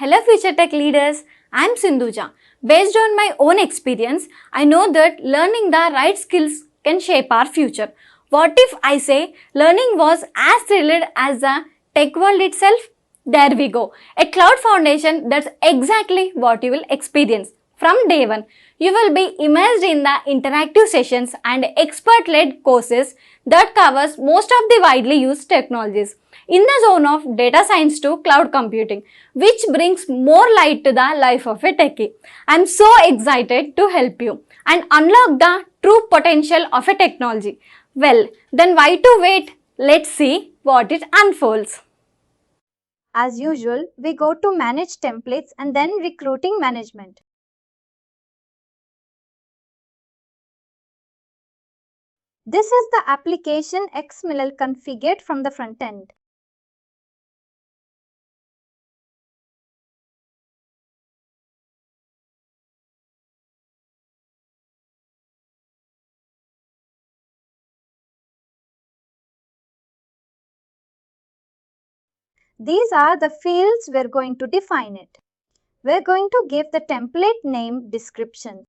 Hello future tech leaders, I'm Sindhuja. Based on my own experience, I know that learning the right skills can shape our future. What if I say learning was as thrilled as the tech world itself? There we go. A cloud foundation, that's exactly what you will experience. From day one, you will be immersed in the interactive sessions and expert-led courses that covers most of the widely used technologies in the zone of data science to cloud computing, which brings more light to the life of a techie. I'm so excited to help you and unlock the true potential of a technology. Well, then why to wait? Let's see what it unfolds. As usual, we go to manage templates and then recruiting management. This is the application XML configured from the front end. These are the fields we're going to define it. We're going to give the template name description.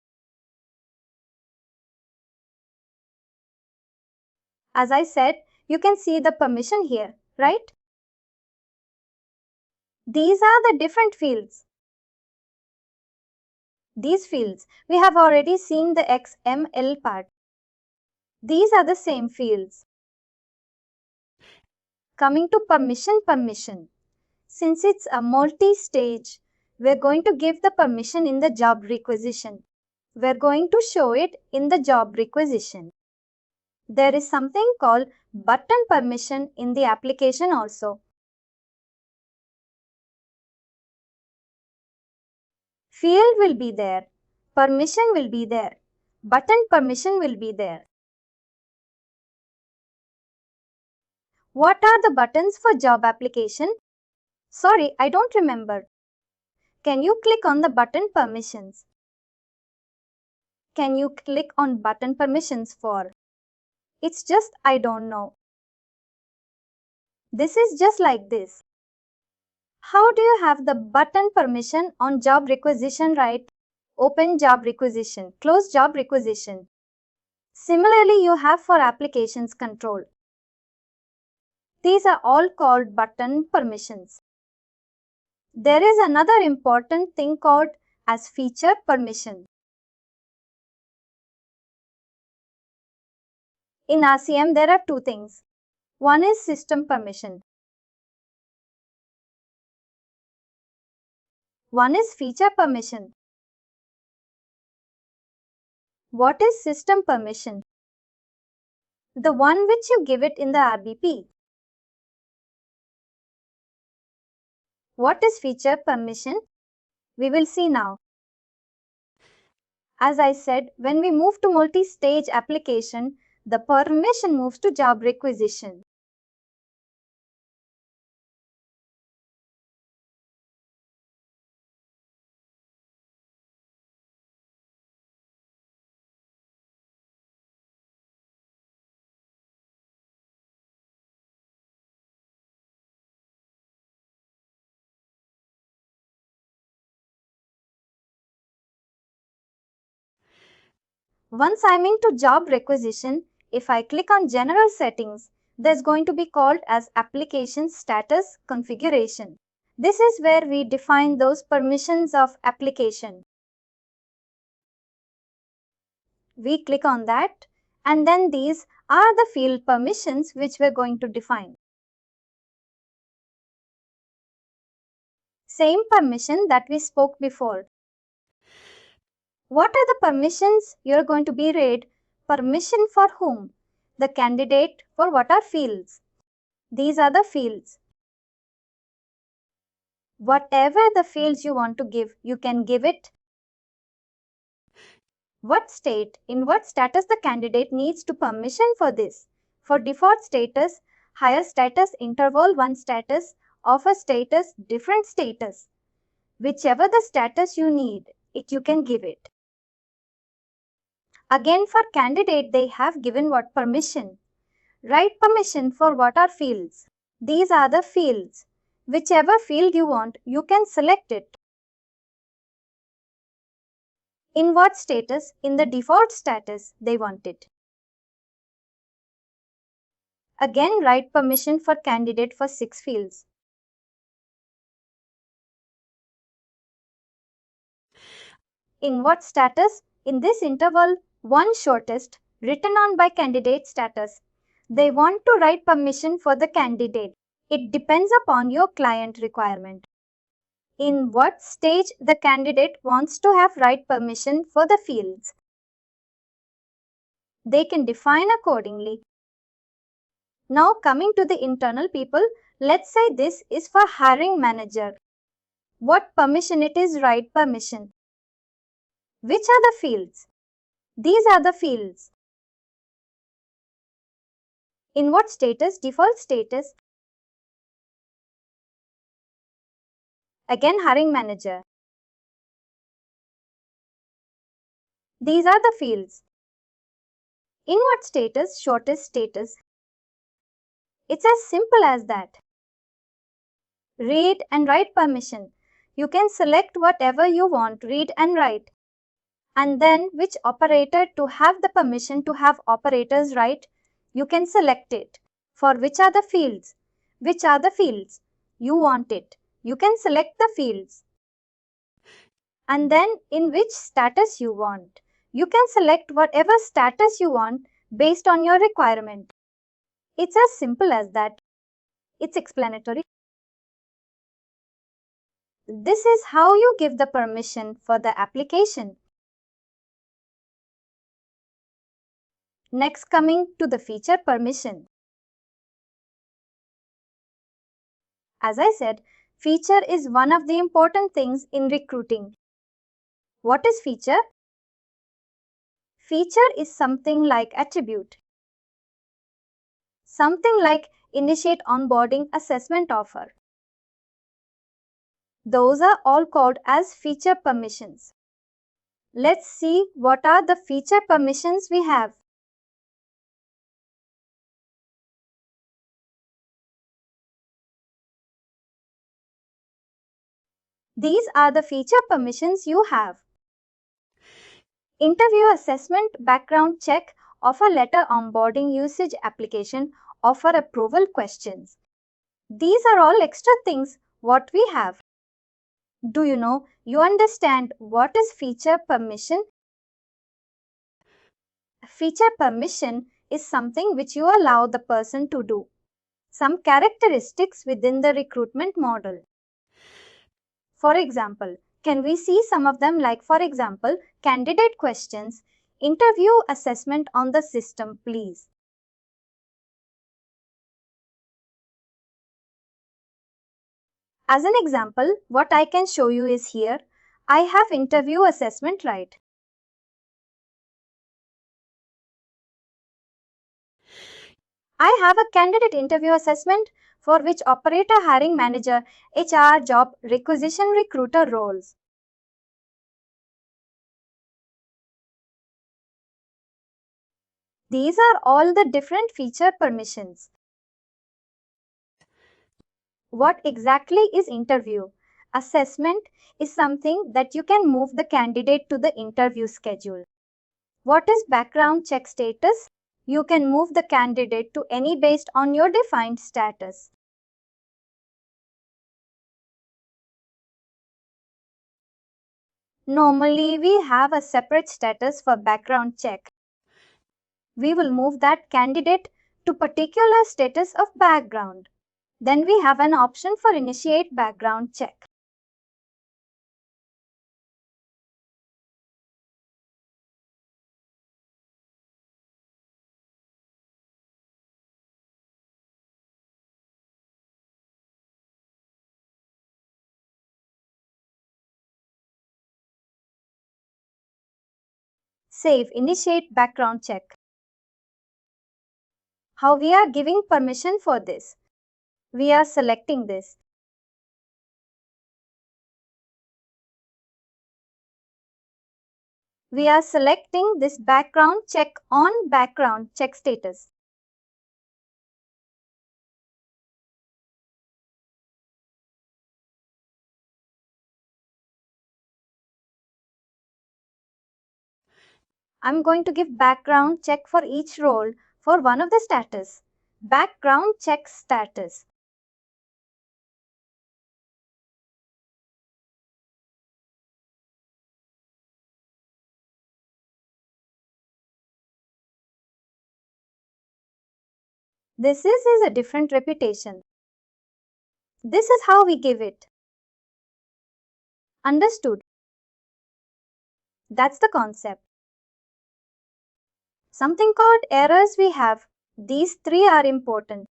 As I said, you can see the permission here, right? These are the different fields. These fields, we have already seen the XML part. These are the same fields. Coming to permission. Since it's a multi-stage, we're going to give the permission in the job requisition. We're going to show it in the job requisition. There is something called button permission in the application also. Field will be there. Permission will be there. Button permission will be there. What are the buttons for job application? Sorry, I don't remember. Can you click on the button permissions? Can you click on button permissions for? It's just I don't know. This is just like this. How do you have the button permission on job requisition, right? Open job requisition, close job requisition. Similarly, you have for applications control. These are all called button permissions. There is another important thing called as feature permission. In RCM, there are two things. One is system permission. One is feature permission. What is system permission? The one which you give it in the RBP. What is feature permission? We will see now. As I said, when we move to multi-stage application, the permission moves to job requisition. Once I'm into job requisition, if I click on general settings, there's going to be called as application status configuration. This is where we define those permissions of application. We click on that, and then these are the field permissions which we're going to define. Same permission that we spoke before. What are the permissions you're going to be read? Permission for whom? The candidate for what are fields? These are the fields. Whatever the fields you want to give, you can give it. What state, in what status the candidate needs to permission for this? For default status, higher status, interval 1 status, offer status, different status. Whichever the status you need, you can give it. Again, for candidate, they have given what permission? Write permission for what are fields? These are the fields. Whichever field you want, you can select it. In what status? In the default status they want it. Again, write permission for candidate for 6 fields. In what status? In this interval, one shortest written on by candidate status. They want to write permission for the candidate. It depends upon your client requirement. In what stage the candidate wants to have write permission for the fields. They can define accordingly. Now coming to the internal people, let's say this is for hiring manager. What permission it is? Write permission. Which are the fields? These are the fields. In what status? Default status. Again, hiring manager. These are the fields. In what status? Shortest status. It's as simple as that. Read and write permission. You can select whatever you want, read and write. And then which operator to have the permission to have operators write, you can select it. For which are the fields? Which are the fields? You want it. You can select the fields. And then in which status you want. You can select whatever status you want based on your requirement. It's as simple as that. It's explanatory. This is how you give the permission for the application. Next, coming to the feature permission. As I said, feature is one of the important things in recruiting. What is feature? Feature is something like attribute. Something like initiate onboarding assessment offer. Those are all called as feature permissions. Let's see what are the feature permissions we have. These are the feature permissions you have. Interview assessment, background check, offer letter onboarding usage application, offer approval questions. These are all extra things what we have. Do you know, you understand what is feature permission? Feature permission is something which you allow the person to do. Some characteristics within the recruitment model. For example, can we see some of them, like for example, candidate questions, interview assessment on the system, please. As an example, what I can show you is here, I have interview assessment right. I have a candidate interview assessment for which operator, hiring manager, HR, job requisition, recruiter roles. These are all the different feature permissions. What exactly is interview? Assessment is something that you can move the candidate to the interview schedule. What is background check status? You can move the candidate to any based on your defined status. Normally, we have a separate status for background check. We will move that candidate to particular status of background. Then we have an option for initiate background check. Save initiate background check. How we are giving permission for this? We are selecting this. We are selecting this background check on background check status. I'm going to give background check for each role for one of the status. Background check status. This is a different reputation. This is how we give it. Understood. That's the concept. Something called errors we have. These three are important.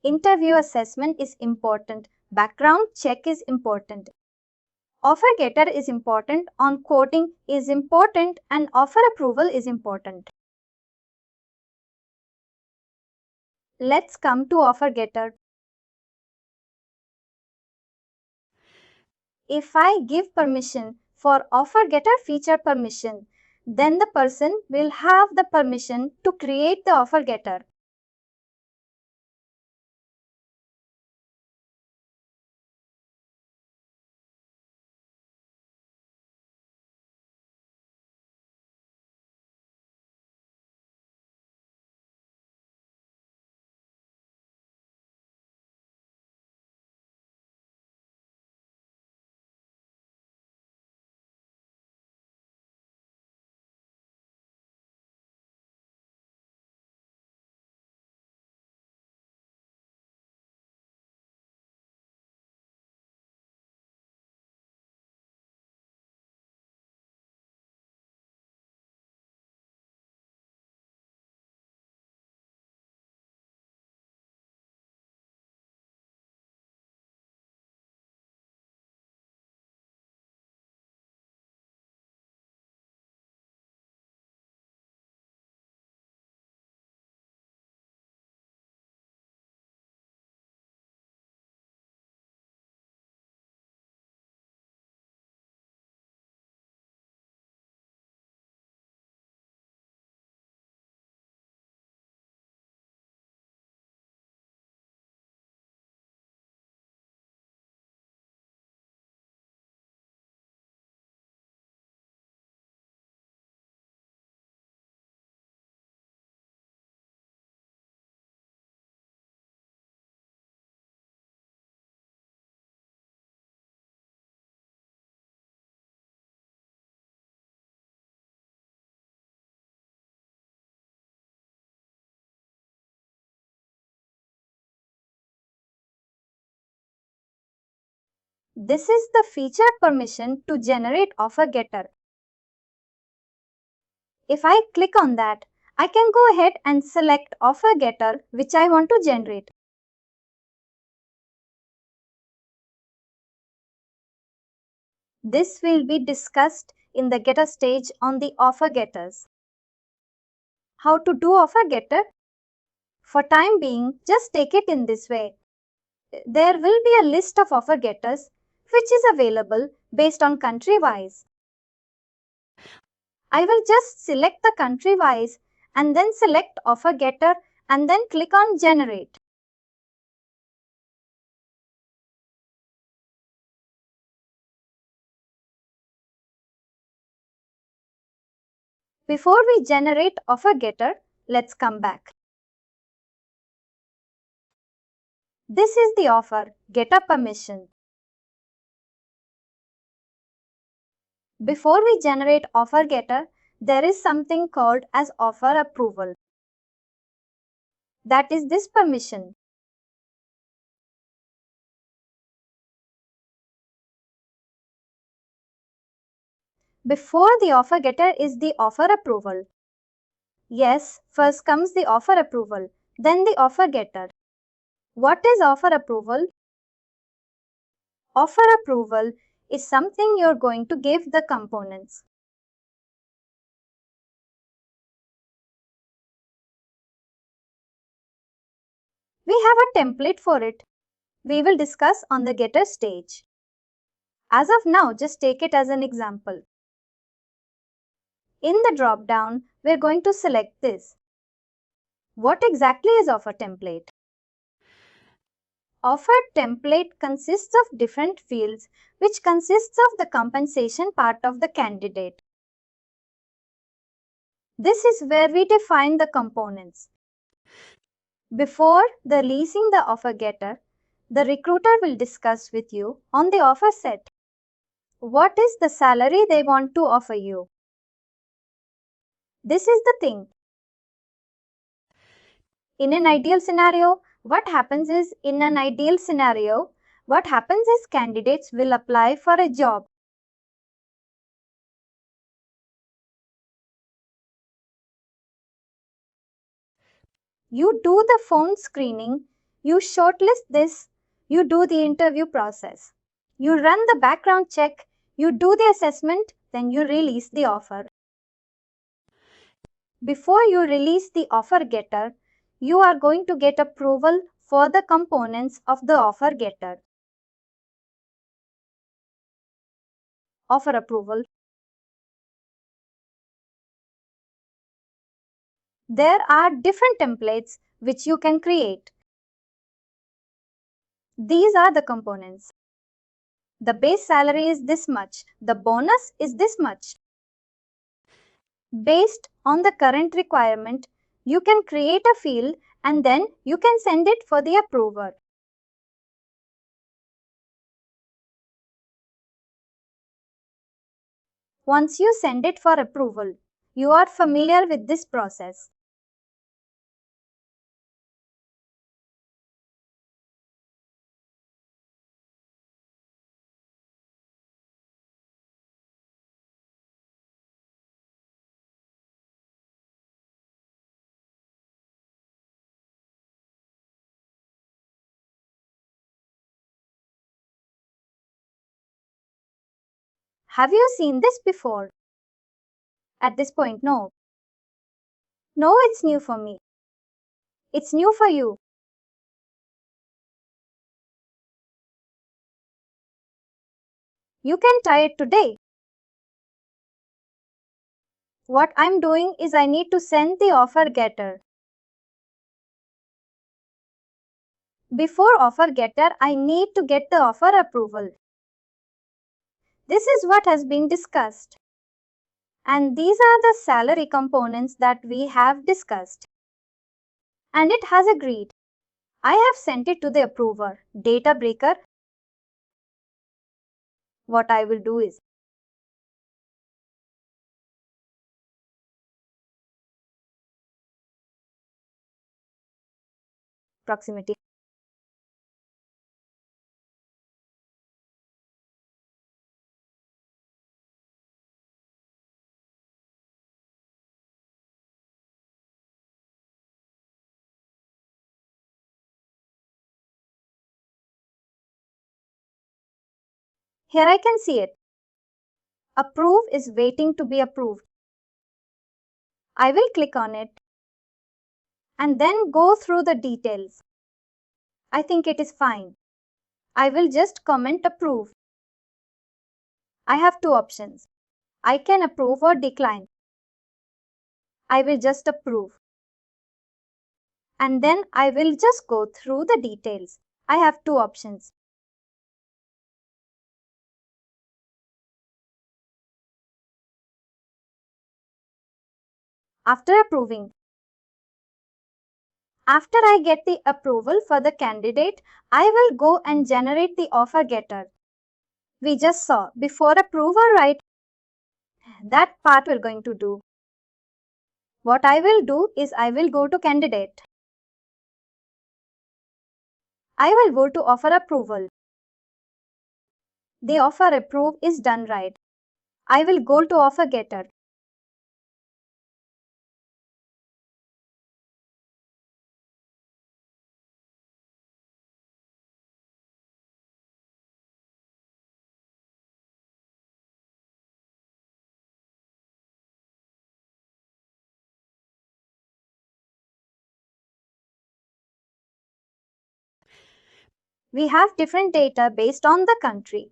Interview assessment is important. Background check is important. Offer getter is important. On quoting is important. And offer approval is important. Let's come to offer getter. If I give permission for offer getter feature permission, then the person will have the permission to create the offer getter. This is the feature permission to generate offer getter. If I click on that, I can go ahead and select offer getter which I want to generate. This will be discussed in the getter stage on the offer getters. How to do offer getter? For time being, just take it in this way. There will be a list of offer getters which is available based on country wise. I will just select the country wise and then select offer getter and then click on generate. Before we generate offer getter, let's come back. This is the offer getter permission. Before we generate offer getter, there is something called as offer approval. That is this permission. Before the offer getter is the offer approval. Yes, first comes the offer approval, then the offer getter. What is offer approval? Offer approval is something you're going to give the components. We have a template for it. We will discuss on the getter stage. As of now, just take it as an example. In the drop-down, we're going to select this. What exactly is offer template? Offer template consists of different fields which consists of the compensation part of the candidate. This is where we define the components. Before releasing the offer getter, the recruiter will discuss with you on the offer set. What is the salary they want to offer you? This is the thing. In an ideal scenario, what happens is candidates will apply for a job. You do the phone screening, you shortlist this, you do the interview process. You run the background check, you do the assessment, then you release the offer. Before you release the offer getter, you are going to get approval for the components of the offer getter. Offer approval. There are different templates which you can create. These are the components. The base salary is this much. The bonus is this much. Based on the current requirement, you can create a field and then you can send it for the approver. Once you send it for approval, you are familiar with this process. Have you seen this before? At this point, no. No, it's new for me. It's new for you. You can try it today. What I'm doing is I need to send the offer getter. Before offer getter, I need to get the offer approval. This is what has been discussed. And these are the salary components that we have discussed. And it has agreed. I have sent it to the approver, data breaker. What I will do is proximity. Here I can see it. Approve is waiting to be approved. I will click on it and then go through the details. I think it is fine. I will just comment approve. I have two options. I can approve or decline. I will just approve. And then I will just go through the details. I have two options. After approving, after I get the approval for the candidate, I will go and generate the offer getter. We just saw before approval, right? That part we're going to do. What I will do is I will go to candidate. I will go to offer approval. The offer approve is done, right? I will go to offer getter. We have different data based on the country,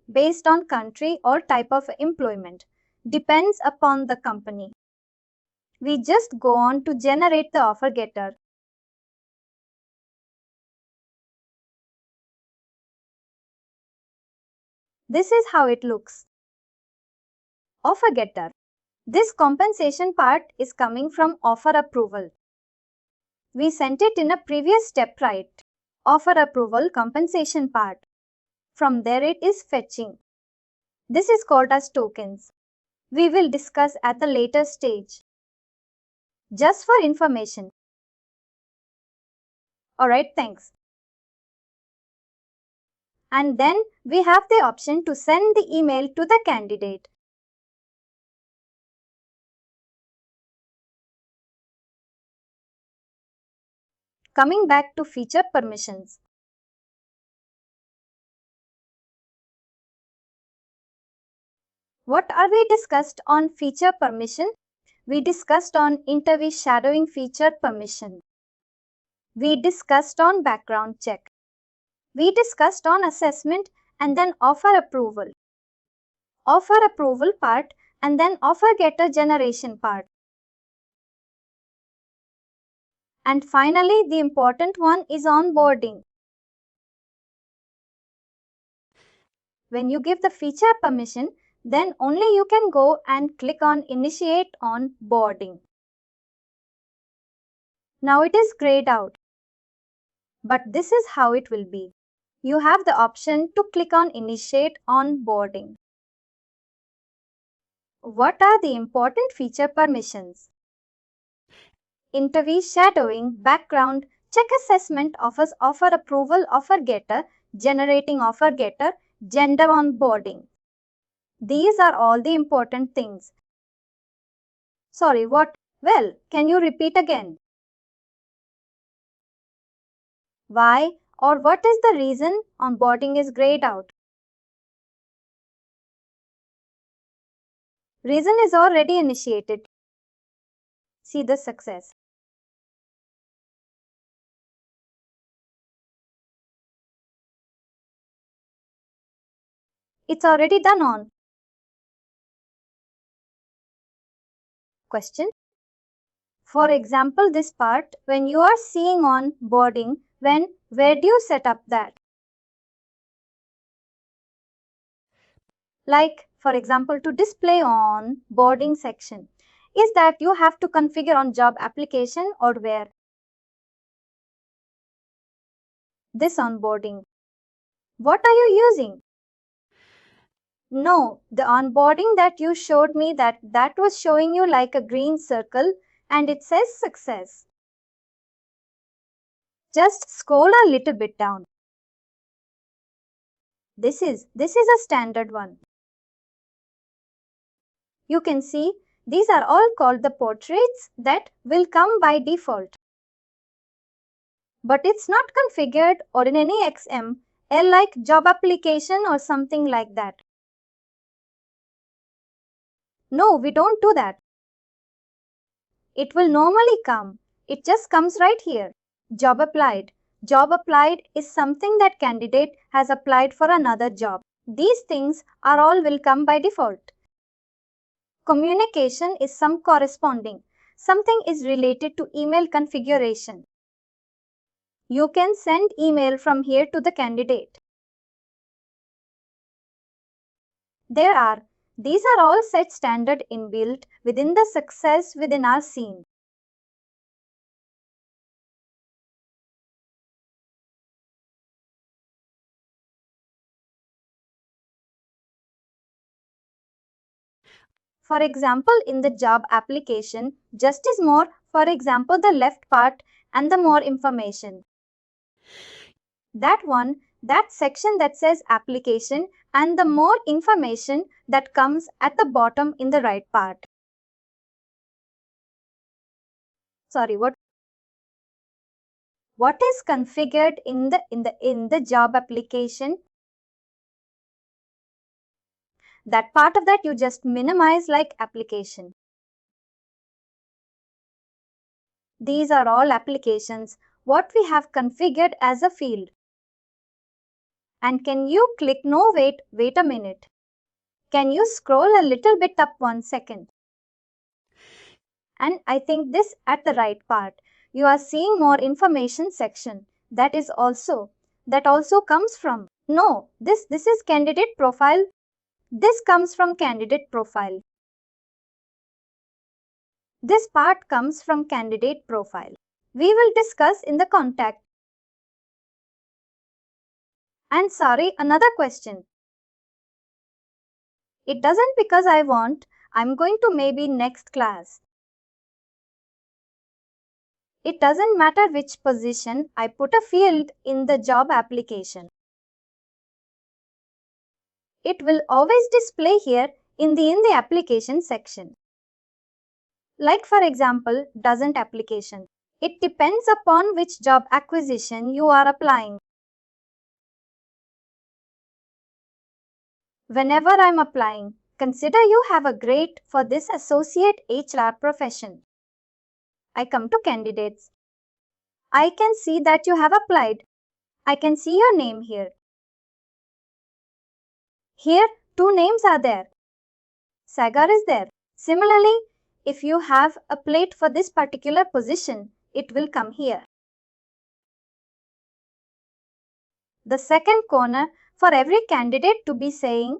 or type of employment. Depends upon the company. We just go on to generate the offer getter. This is how it looks. Offer getter. This compensation part is coming from offer approval. We sent it in a previous step, right? Offer approval compensation part. From there it is fetching. This is called as tokens. We will discuss at the later stage. Just for information. Alright, thanks. And then we have the option to send the email to the candidate. Coming back to feature permissions. What are we discussed on feature permission? We discussed on interview shadowing feature permission. We discussed on background check. We discussed on assessment and then offer approval. Offer approval part and then offer getter generation part. And finally, the important one is onboarding. When you give the feature permission, then only you can go and click on initiate onboarding. Now it is grayed out. But this is how it will be. You have the option to click on initiate onboarding. What are the important feature permissions? Interview shadowing, background, check assessment, offers offer approval, offer getter, generating offer getter, gender onboarding. These are all the important things. Sorry, what? Well, can you repeat again? Why or what is the reason onboarding is grayed out? Reason is already initiated. See the success. It's already done on. Question. For example, this part, when you are seeing onboarding, where do you set up that? Like, for example, to display on boarding section. Is that you have to configure on job application or where? This onboarding. What are you using? No, the onboarding that you showed me that was showing you like a green circle and it says success. Just scroll a little bit down. This is a standard one. You can see these are all called the portraits that will come by default. But it's not configured or in any XML like job application or something like that. No, we don't do that. It will normally come. It just comes right here. Job applied. Job applied is something that candidate has applied for another job. These things are all will come by default. Communication is some corresponding. Something is related to email configuration. You can send email from here to the candidate. These are all set standard inbuilt within the success within our scene. For example, in the job application, just is more, for example, the left part and the more information. That one, that section that says application and the more information that comes at the bottom in the right part. Sorry, what is configured in the job application? That part of that you just minimize like application. These are all applications, what we have configured as a field. And can you click, no wait a minute. Can you scroll a little bit up 1 second? And I think this at the right part. You are seeing more information section that also comes from No, this is candidate profile. This comes from candidate profile. This part comes from candidate profile. We will discuss in the contact. And sorry, another question. It doesn't because I want. I'm going to maybe next class. It doesn't matter which position, I put a field in the job application. It will always display here in the application section. Like for example, doesn't application. It depends upon which job acquisition you are applying. Whenever I'm applying, consider you have a grade for this associate HR profession. I come to candidates. I can see that you have applied. I can see your name here. Here, two names are there. Sagar is there. Similarly, if you have a plate for this particular position, it will come here. The second corner for every candidate to be saying,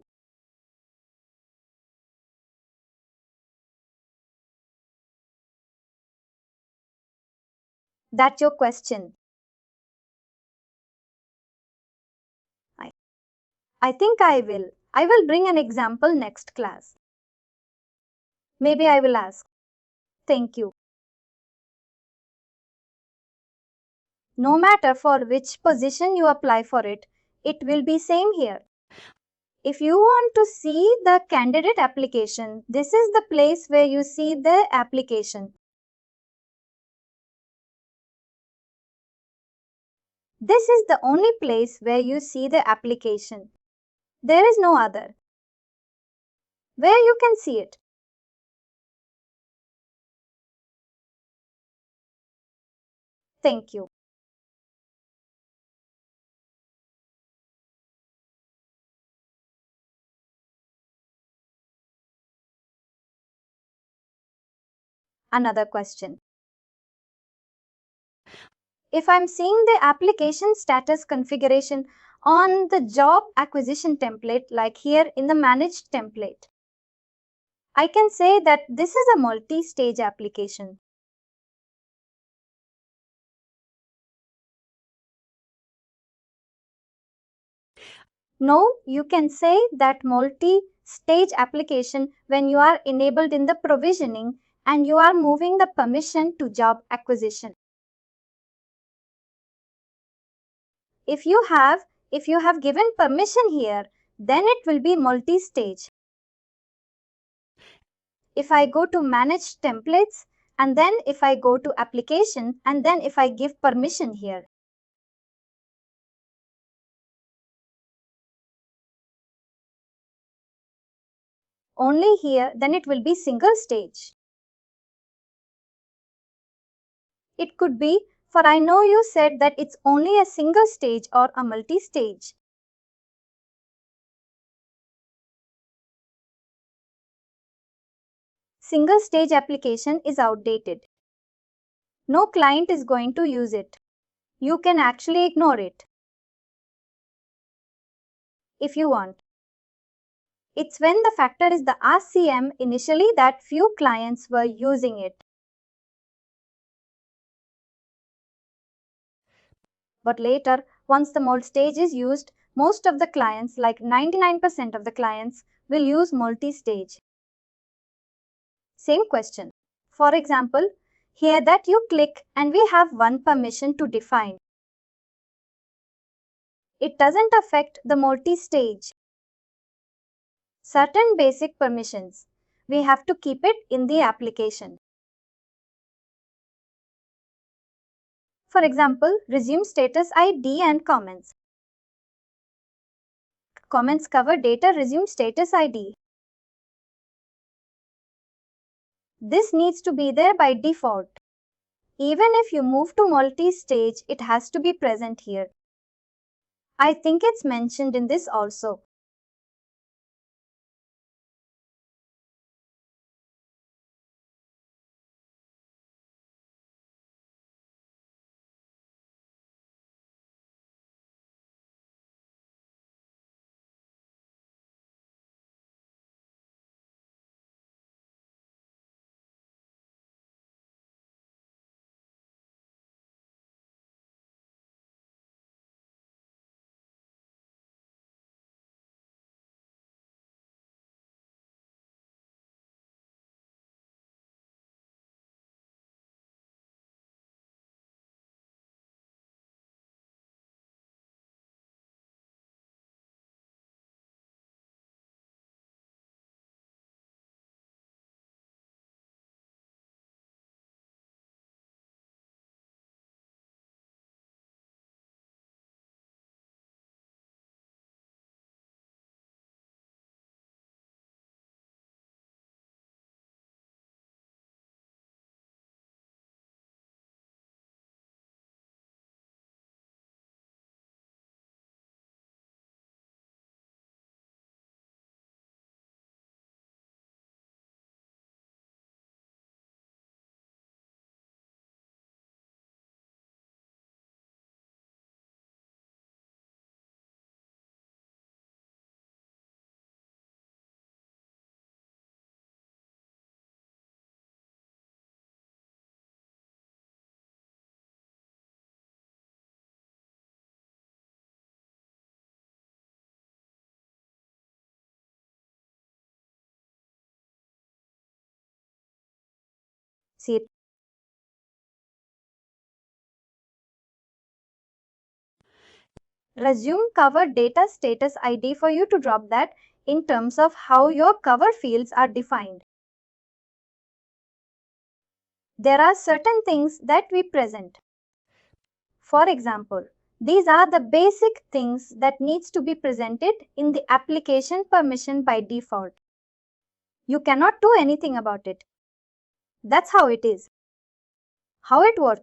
that's your question. I think I will. I will bring an example next class. Maybe I will ask. Thank you. No matter for which position you apply for it, it will be same here. If you want to see the candidate application, this is the place where you see the application. This is the only place where you see the application. There is no other. Where you can see it. Thank you. Another question. If I'm seeing the application status configuration on the job acquisition template, like here in the managed template, I can say that this is a multi-stage application. No, you can say that multi-stage application when you are enabled in the provisioning and you are moving the permission to job acquisition. If you have given permission here, then it will be multi-stage. If I go to manage templates and then if I go to application and then if I give permission here. Only here, then it will be single stage. It could be, for I know you said that it's only a single stage or a multi-stage. Single stage application is outdated. No client is going to use it. You can actually ignore it if you want. It's when the factor is the RCM initially that few clients were using it. But later, once the multi-stage is used, most of the clients, like 99% of the clients, will use multi-stage. Same question. For example, here that you click and we have one permission to define. It doesn't affect the multi-stage. Certain basic permissions. We have to keep it in the application. For example, resume status ID and comments. Comments cover data resume status ID. This needs to be there by default. Even if you move to multi-stage, it has to be present here. I think it's mentioned in this also. See, resume cover data status ID for you to drop that in terms of how your cover fields are defined. There are certain things that we present. For example, these are the basic things that needs to be presented in the application permission by default. You cannot do anything about it. That's how it is. How it works.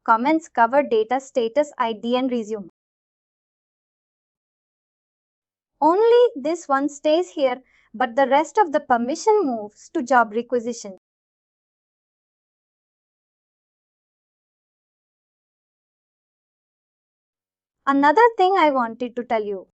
Comments cover data status ID and resume. Only this one stays here, but the rest of the permission moves to job requisition. Another thing I wanted to tell you.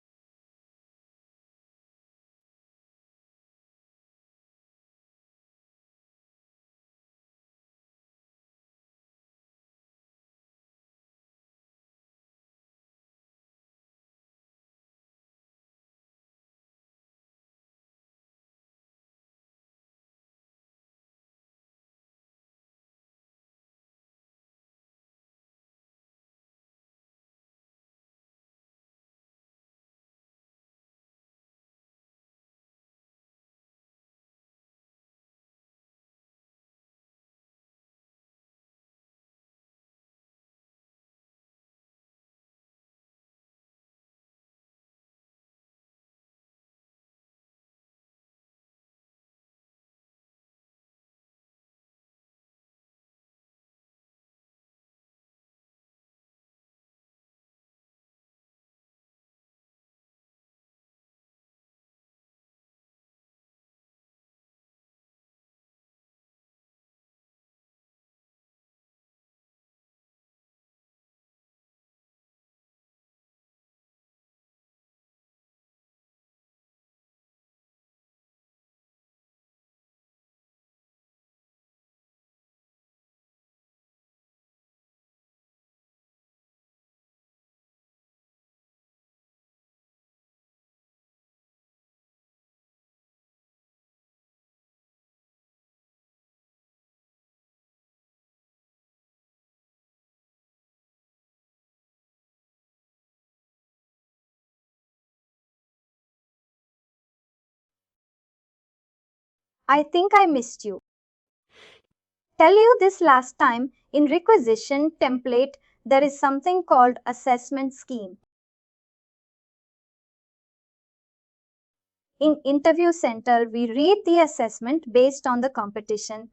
I think I missed you. Tell you this last time, in requisition template, there is something called assessment scheme. In interview center, we read the assessment based on the competition.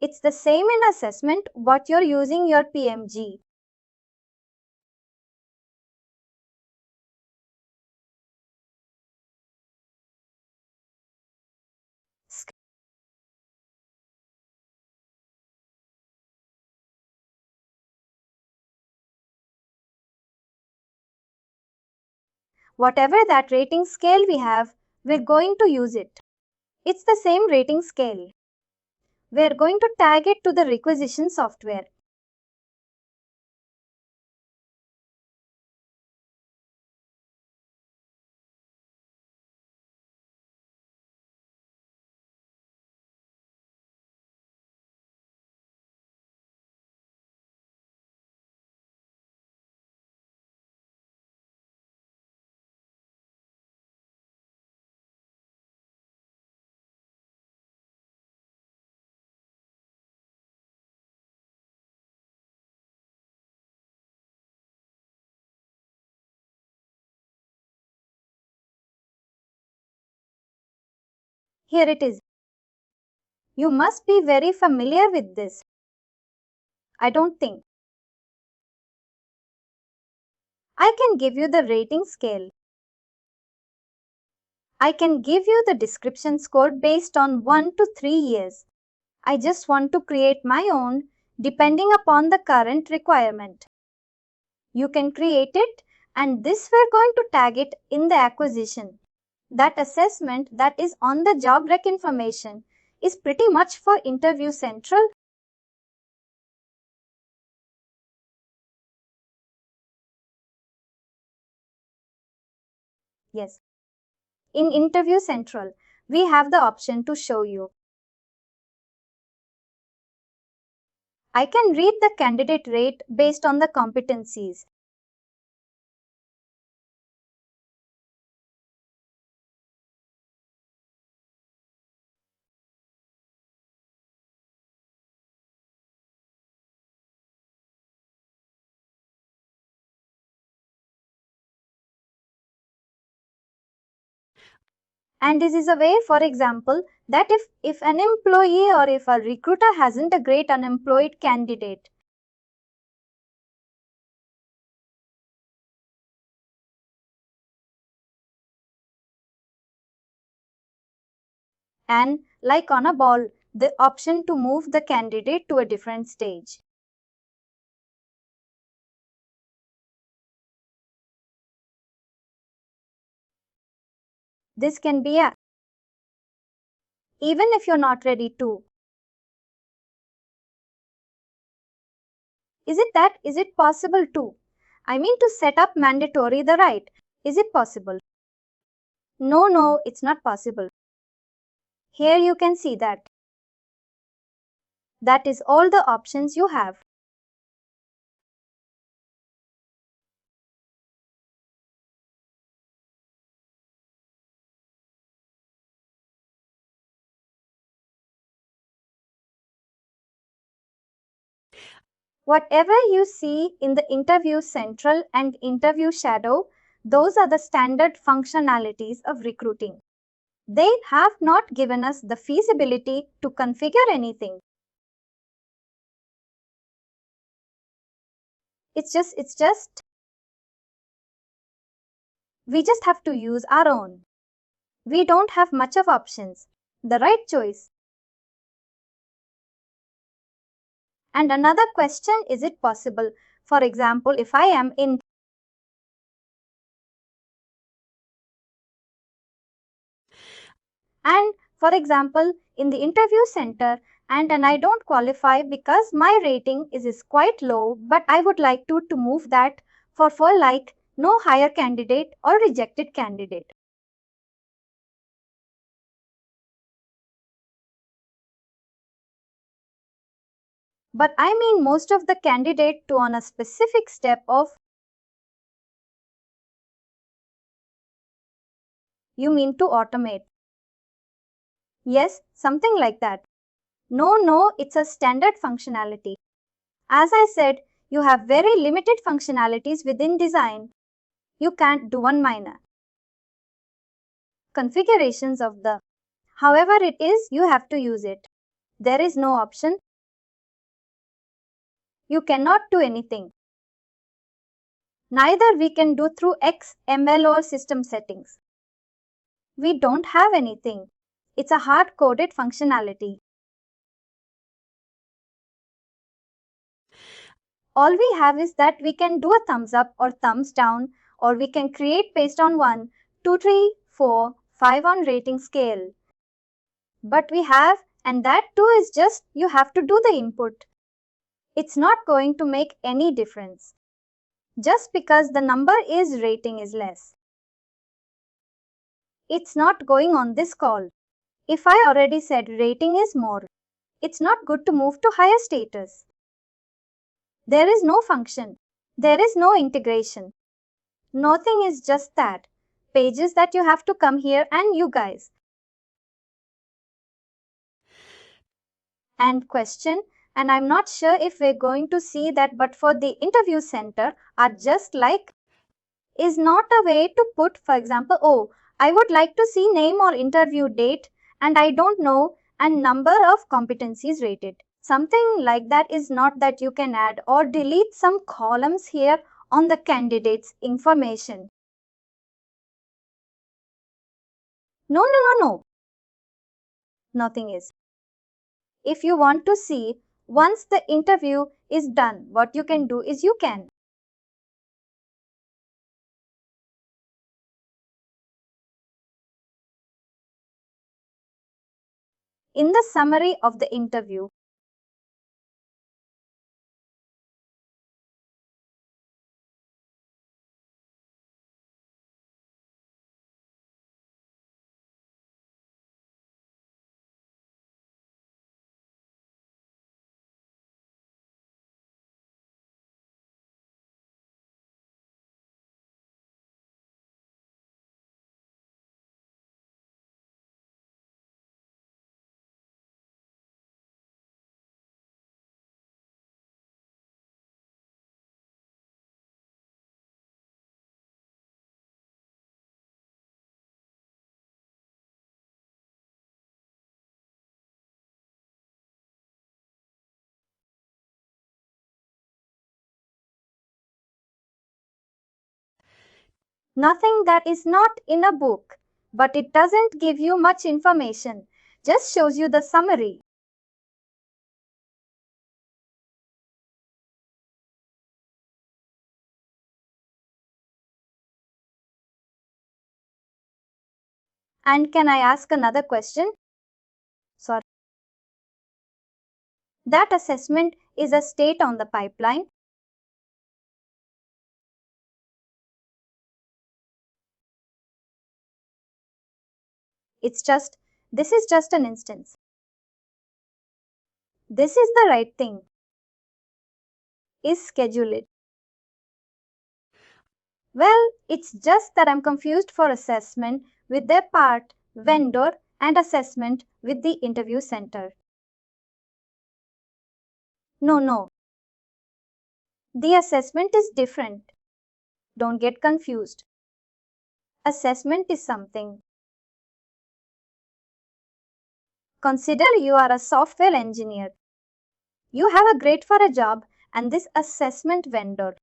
It's the same in assessment what you're using your PMG. Whatever that rating scale we have, we're going to use it. It's the same rating scale. We're going to tag it to the requisition software. Here it is. You must be very familiar with this. I don't think. I can give you the rating scale. I can give you the description score based on 1 to 3 years. I just want to create my own depending upon the current requirement. You can create it, and this we're going to tag it in the acquisition. That assessment that is on the job rec information is pretty much for Interview Central. Yes. In Interview Central, we have the option to show you I can read the candidate rate based on the competencies. And this is a way, for example, that if an employee or if a recruiter hasn't a great unemployed candidate, and like on a ball, the option to move the candidate to a different stage. This can be a even if you're not ready to. Is it possible to? I mean to set up mandatory the right. Is it possible? No, it's not possible. Here you can see that. That is all the options you have. Whatever you see in the Interview Central and Interview Shadow, those are the standard functionalities of recruiting. They have not given us the feasibility to configure anything. It's just, we just have to use our own. We don't have much of options. The right choice. And another question, is it possible? For example, if I am in and for example in the interview center and I don't qualify because my rating is quite low, but I would like to move that for like no higher candidate or rejected candidate. But I mean most of the candidate to on a specific step of. You mean to automate? Yes, something like that. No, it's a standard functionality. As I said, you have very limited functionalities within design. You can't do one minor configurations of the. However it is, you have to use it. There is no option. You cannot do anything. Neither we can do through XML or system settings. We don't have anything. It's a hard-coded functionality. All we have is that we can do a thumbs up or thumbs down, or we can create based on 1, 2, 3, 4, 5 on rating scale. But we have, and that too is just you have to do the input. It's not going to make any difference. Just because the number is rating is less. It's not going on this call. If I already said rating is more, it's not good to move to higher status. There is no function. There is no integration. Nothing is just that. Pages that you have to come here and you guys. And question, and I'm not sure if we're going to see that, but for the interview center are just like is not a way to put, for example, oh, I would like to see name or interview date and I don't know and number of competencies rated. Something like that is not that you can add or delete some columns here on the candidate's information. No. Nothing is. If you want to see, once the interview is done, what you can do is you can in the summary of the interview, Nothing that is not in a book, but it doesn't give you much information, just shows you the summary. And can I ask another question? Sorry. That assessment is a state on the pipeline. This is just an instance. This is the right thing. Is schedule it. Well, it's just that I'm confused for assessment with their part, vendor, and assessment with the interview center. No. The assessment is different. Don't get confused. Assessment is something. Consider you are a software engineer. You have a grade for a job and this assessment vendor.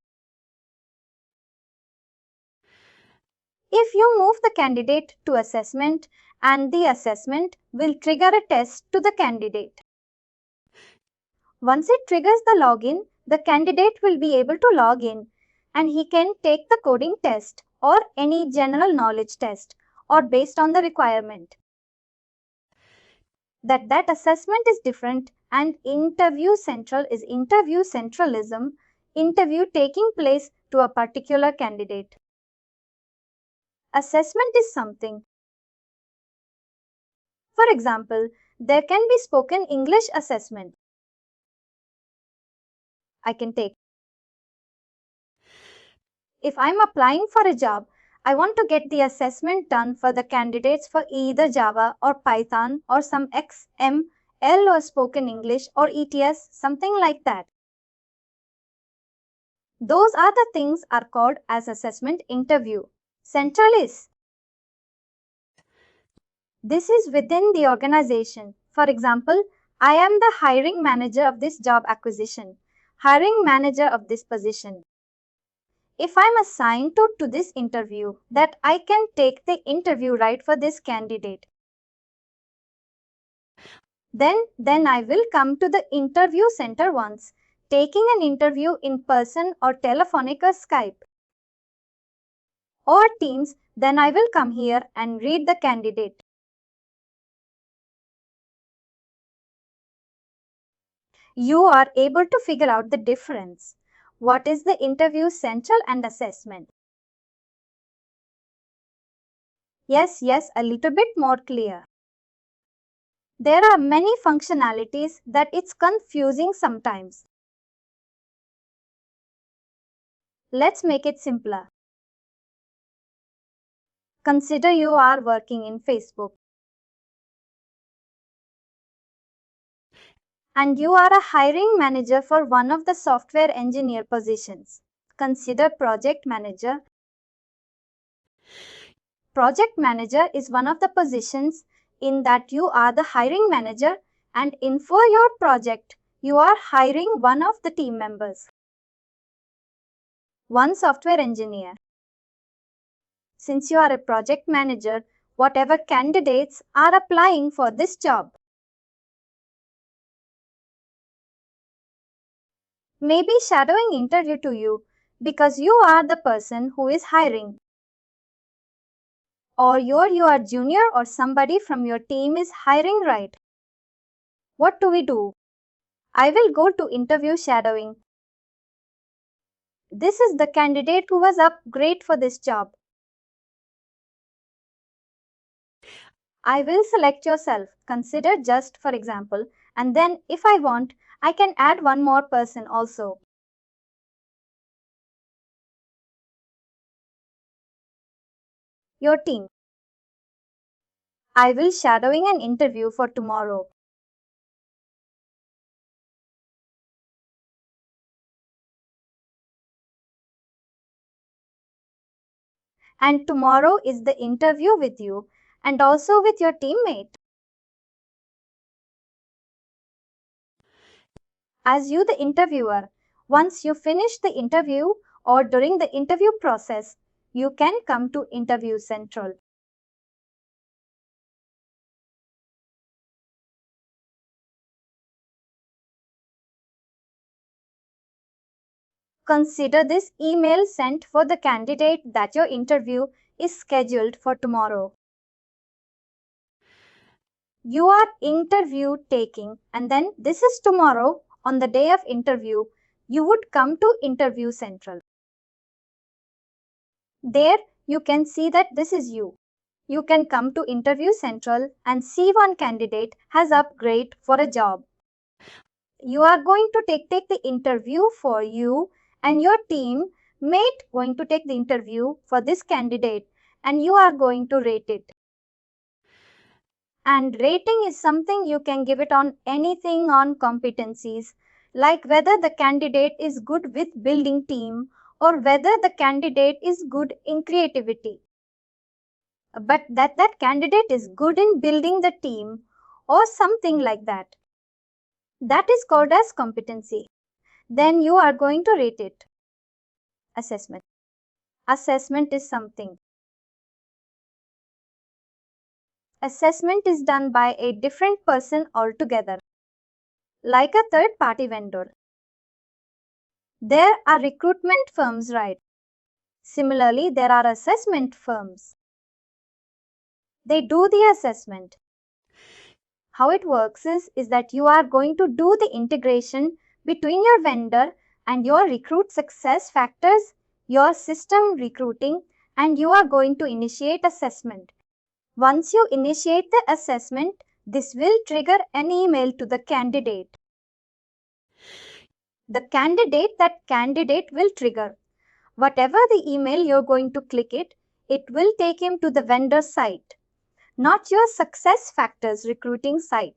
If you move the candidate to assessment, and the assessment will trigger a test to the candidate. Once it triggers the login, the candidate will be able to log in and he can take the coding test or any general knowledge test or based on the requirement. That assessment is different and interview central is interview centralism, interview taking place to a particular candidate. Assessment is something. For example, there can be spoken English assessment. I can take. If I'm applying for a job, I want to get the assessment done for the candidates for either Java or Python or some XML or spoken English or ETS, something like that. Those are the things are called as assessment interview. Central is. This is within the organization. For example, I am the hiring manager of this job acquisition, hiring manager of this position. If I'm assigned to this interview, that I can take the interview right for this candidate. Then I will come to the interview center once, taking an interview in person or telephonic or Skype or Teams, then I will come here and read the candidate. You are able to figure out the difference. What is the interview central and assessment? Yes, a little bit more clear. There are many functionalities that it's confusing sometimes. Let's make it simpler. Consider you are working in Facebook. And you are a hiring manager for one of the software engineer positions. Consider project manager. Project manager is one of the positions in that you are the hiring manager and in for your project, you are hiring one of the team members. One software engineer. Since you are a project manager, whatever candidates are applying for this job. Maybe shadowing interview to you because you are the person who is hiring. Or you are junior or somebody from your team is hiring, right? What do we do? I will go to interview shadowing. This is the candidate who was up great for this job. I will select yourself, consider just for example, and then if I want, I can add one more person also. Your team. I will shadowing an interview for tomorrow. And tomorrow is the interview with you and also with your teammate. As you the interviewer, once you finish the interview or during the interview process, you can come to Interview Central. Consider this email sent for the candidate that your interview is scheduled for tomorrow. You are interview taking, and then this is tomorrow. On the day of interview, you would come to Interview Central. There you can see that this is you. You can come to Interview Central and see one candidate has upgrade for a job. You are going to take the interview for you, and your team mate going to take the interview for this candidate, and you are going to rate it. And rating is something you can give it on anything on competencies, like whether the candidate is good with building team or whether the candidate is good in creativity. But that candidate is good in building the team or something like that. That is called as competency. Then you are going to rate it. Assessment. Assessment is something. Assessment is done by a different person altogether, like a third-party vendor. There are recruitment firms, right? Similarly, there are assessment firms. They do the assessment. How it works is that you are going to do the integration between your vendor and your recruit success factors, your system recruiting, and you are going to initiate assessment. Once you initiate the assessment, this will trigger an email to the candidate. That candidate will trigger. Whatever the email you're going to click it will take him to the vendor site, not your success factors recruiting site,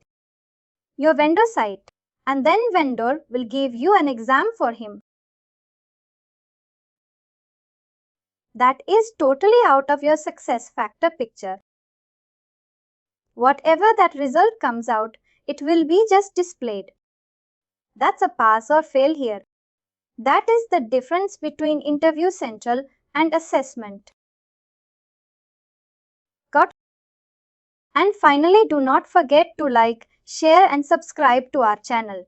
your vendor site. And then vendor will give you an exam for him. That is totally out of your success factor picture. Whatever that result comes out, it will be just displayed. That's a pass or fail here. That is the difference between Interview Central and assessment. Got? And finally, do not forget to like, share and subscribe to our channel.